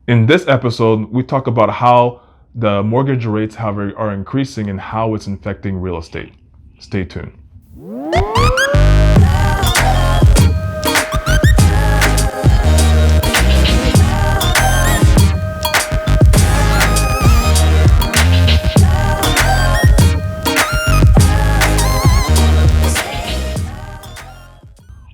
In this episode, we talk about how the mortgage rates are increasing and how it's affecting real estate. Stay tuned.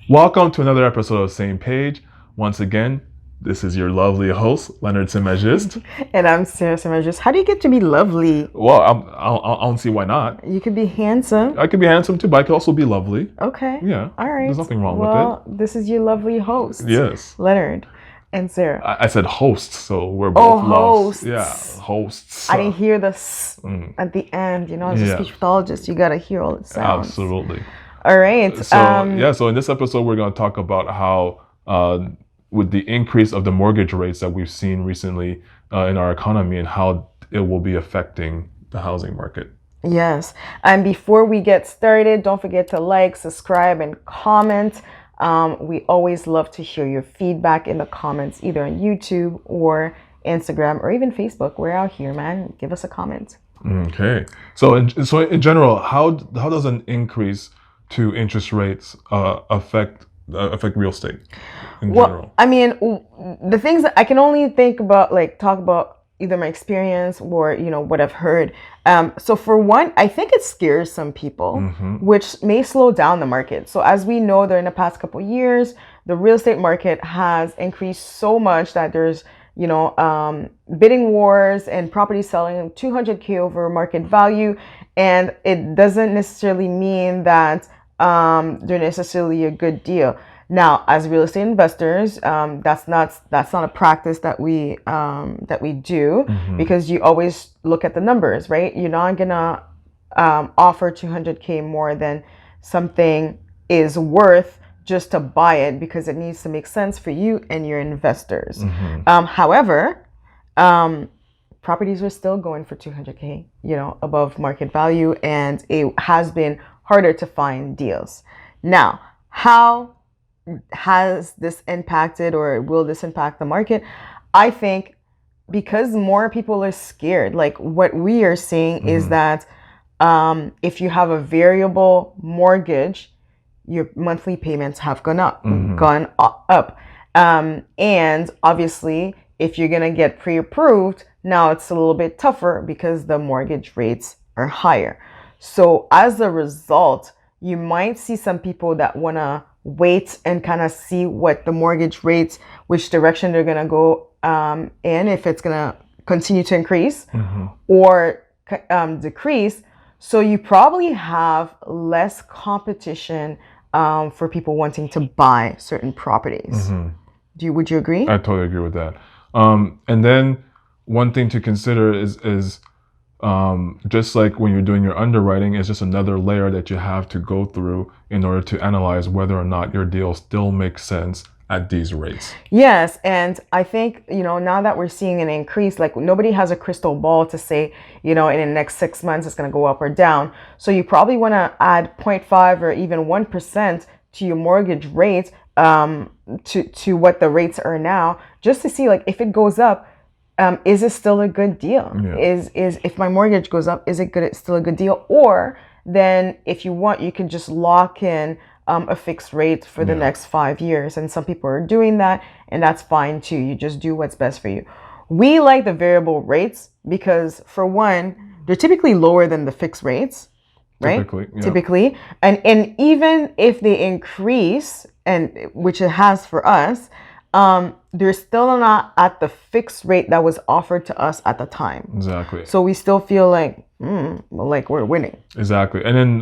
Welcome to another episode of Same Page. Once again, this is your lovely host, Lenard. And I'm Sarah. Just how do you get to be lovely? Well, I don't see why not. You could be handsome. I could be handsome too, but I could also be lovely. Okay. Yeah. All right. There's nothing wrong with it. This is your lovely host. Yes. Leonard and Sarah. I said host, so we're both hosts. Yeah, hosts. I didn't hear this at the end. You know, as a speech pathologist, you gotta hear all the sounds. Absolutely. All right. So in this episode, we're going to talk about how, with the increase of the mortgage rates that we've seen recently in our economy, and how it will be affecting the housing market. Yes. And before we get started, don't forget to like, subscribe, and comment. We always love to hear your feedback in the comments, either on YouTube or Instagram or even Facebook. We're out here, man. Give us a comment. Okay. So in general, how does an increase to interest rates affect real estate in general? I mean, the things that I can only think about, talk about either my experience or, what I've heard. So for one, I think it scares some people, which may slow down the market. So as we know, during the past couple of years, the real estate market has increased so much that there's, bidding wars and property selling $200K over market value. And it doesn't necessarily mean that they're necessarily a good deal. Now, as real estate investors, that's not a practice that we do, because you always look at the numbers, right? You're not gonna offer $200K more than something is worth just to buy it, because it needs to make sense for you and your investors. However, properties are still going for $200K, above market value, and it has been harder to find deals. Now, how has this impacted, or will this impact the market? I think because more people are scared. Like what we are seeing is that if you have a variable mortgage, your monthly payments have gone up. And obviously, if you're gonna get pre-approved, now it's a little bit tougher because the mortgage rates are higher. So as a result, you might see some people that want to wait and kind of see what the mortgage rates, which direction they're going to go in, if it's going to continue to increase or decrease. So you probably have less competition for people wanting to buy certain properties. Would you agree? I totally agree with that. And then one thing to consider is just like when you're doing your underwriting, is just another layer that you have to go through in order to analyze whether or not your deal still makes sense at these rates. Yes, and I think, now that we're seeing an increase, like nobody has a crystal ball to say, in the next 6 months it's going to go up or down. So you probably want to add 0.5 or even 1% to your mortgage rate, to what the rates are now, just to see like if it goes up, is it still a good deal? Yeah. Is if my mortgage goes up, is it still a good deal? Or then if you want, you can just lock in a fixed rate for the next 5 years. And some people are doing that, and that's fine too. You just do what's best for you. We like the variable rates because, for one, they're typically lower than the fixed rates, right? Typically. And even if they increase, and which it has for us, they're still not at the fixed rate that was offered to us at the time. Exactly. So we still feel like we're winning. Exactly. And then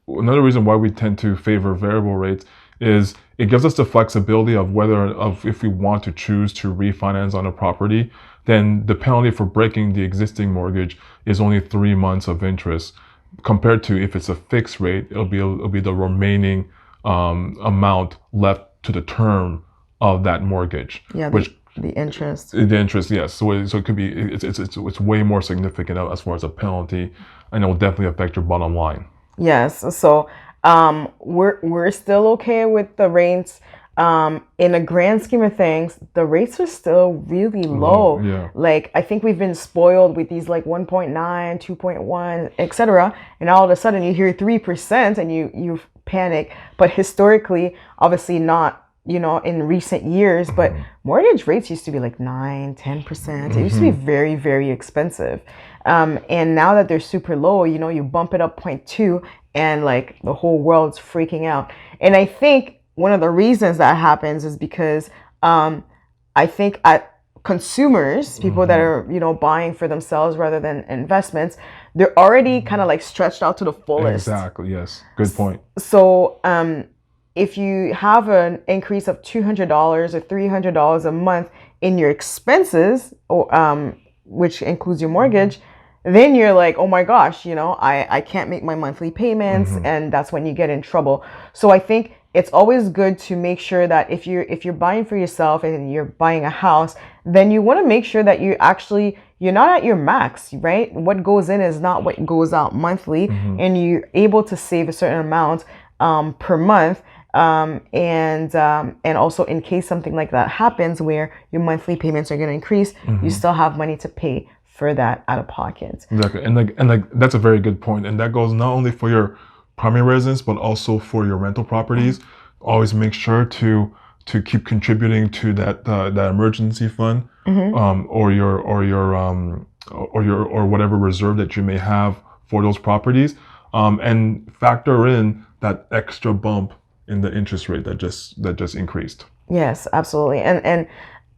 another reason why we tend to favor variable rates is it gives us the flexibility of if we want to choose to refinance on a property, then the penalty for breaking the existing mortgage is only 3 months of interest, compared to if it's a fixed rate, it'll be the remaining amount left to the term of that mortgage. Yeah, the interest. The interest, yes. So it could be, it's way more significant as far as a penalty, and it will definitely affect your bottom line. Yes. So we're still okay with the rates. In the grand scheme of things, the rates are still really low. Yeah. Like, I think we've been spoiled with these like 1.9, 2.1, etc. And all of a sudden you hear 3% and you panic. But historically, obviously not, in recent years, but mortgage rates used to be like 9, 10%. It used to be very, very expensive. And now that they're super low, you bump it up 0.2 and like the whole world's freaking out. And I think one of the reasons that happens is because I think consumers, people that are, buying for themselves rather than investments, they're already kind of like stretched out to the fullest. Exactly. Yes. Good point. So if you have an increase of $200 or $300 a month in your expenses, or which includes your mortgage, then you're like, oh my gosh, I can't make my monthly payments, and that's when you get in trouble. So I think it's always good to make sure that if you're buying for yourself and you're buying a house, then you want to make sure that you're not at your max, right? What goes in is not what goes out monthly, and you're able to save a certain amount per month. And also in case something like that happens where your monthly payments are going to increase, you still have money to pay for that out of pocket. Exactly. And that's a very good point. And that goes not only for your primary residence, but also for your rental properties. Always make sure to keep contributing to that emergency fund, or whatever reserve that you may have for those properties, and factor in that extra bump in the interest rate that just increased. Yes, absolutely. And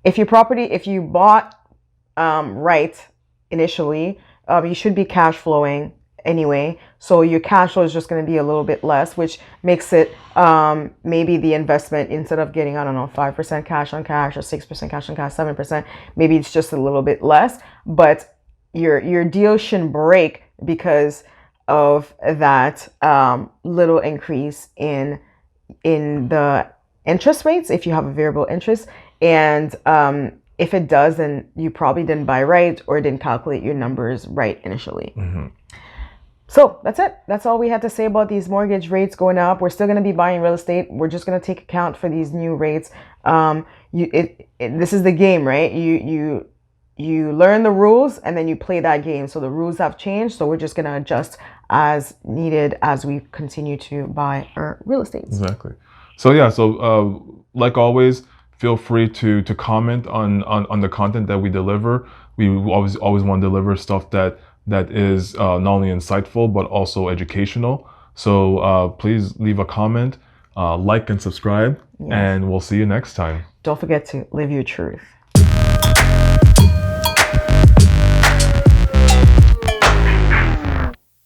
if you bought right initially, you should be cash flowing anyway, so your cash flow is just going to be a little bit less, which makes it maybe the investment, instead of getting, I don't know, 5% cash on cash or 6% cash on cash, 7%, maybe it's just a little bit less, but your deal shouldn't break because of that little increase in the interest rates if you have a variable interest. And if it does, then you probably didn't buy right or didn't calculate your numbers right initially. So that's it. That's all we had to say about these mortgage rates going up. We're still going to be buying real estate. We're just going to take account for these new rates. This is the game, right? You learn the rules and then you play that game. So the rules have changed. So we're just going to adjust as needed as we continue to buy our real estate. Exactly. So yeah. So like always, feel free to comment on the content that we deliver. We always want to deliver stuff that is not only insightful but also educational. So please leave a comment, like and subscribe, and we'll see you next time. Don't forget to live your truth.